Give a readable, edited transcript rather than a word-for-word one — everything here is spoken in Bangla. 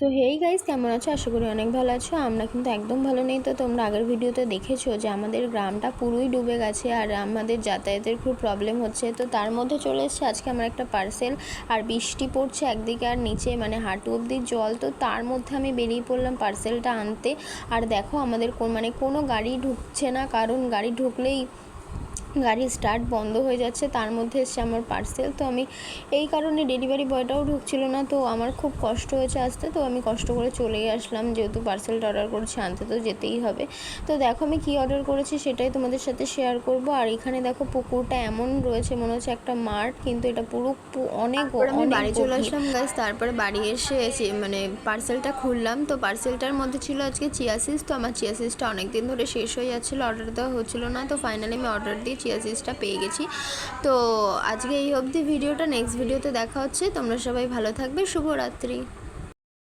তো হেই গাইস, কেমন আছো? আশা করি অনেক ভালো আছো। আমরা কিন্তু একদম ভালো নেই। তো তোমরা আগের ভিডিওতে দেখেছো যে আমাদের গ্রামটা পুরোই ডুবে গেছে আর আমাদের যাতায়াতের খুব প্রবলেম হচ্ছে। তো তার মধ্যে চলে এসেছে আজকে আমার একটা পার্সেল, আর বৃষ্টি পড়ছে একদিকে আর নিচে মানে হাঁটু অবধি জল। তো তার মধ্যে আমি বেরিয়ে পড়লাম পার্সেলটা আনতে। আর দেখো আমাদের কোনো গাড়ি ঢুকছে না, কারণ গাড়ি ঢুকলেই গাড়ির স্টার্ট বন্ধ হয়ে যাচ্ছে। তার মধ্যে এসছে আমার পার্সেল। তো আমি এই কারণে ডেলিভারি বয়টাও ঢুকছিল না, তো আমার খুব কষ্ট হয়েছে আসতে। তো আমি কষ্ট করে চলেই আসলাম, যেহেতু পার্সেলটা অর্ডার করেছি, আনতে তো যেতেই হবে। তো দেখো আমি কী অর্ডার করেছি সেটাই তোমাদের সাথে শেয়ার করব। আর এখানে দেখো পুকুরটা এমন রয়েছে, মনে হচ্ছে একটা মাঠ, কিন্তু এটা পুরো অনেক আমি অনেক বাড়ি চলে গভীর। আসলাম গাইস। তারপরে বাড়ি এসে মানে পার্সেলটা খুললাম। তো পার্সেলটার মধ্যে ছিল আজকে চিয়া সিডস। তো আমার চিয়া সিডসটা অনেক দিন ধরে শেষ হয়ে যাচ্ছিলো, অর্ডার দেওয়া হচ্ছিল না। তো ফাইনালি আমি অর্ডার দিয়ে চিয়া সিডসটা পেয়ে গেছি। তো আজকে এই অবধি ভিডিওটা, নেক্সট ভিডিওতে দেখা হচ্ছে। তোমরা সবাই ভালো থাকবে। শুভরাত্রি।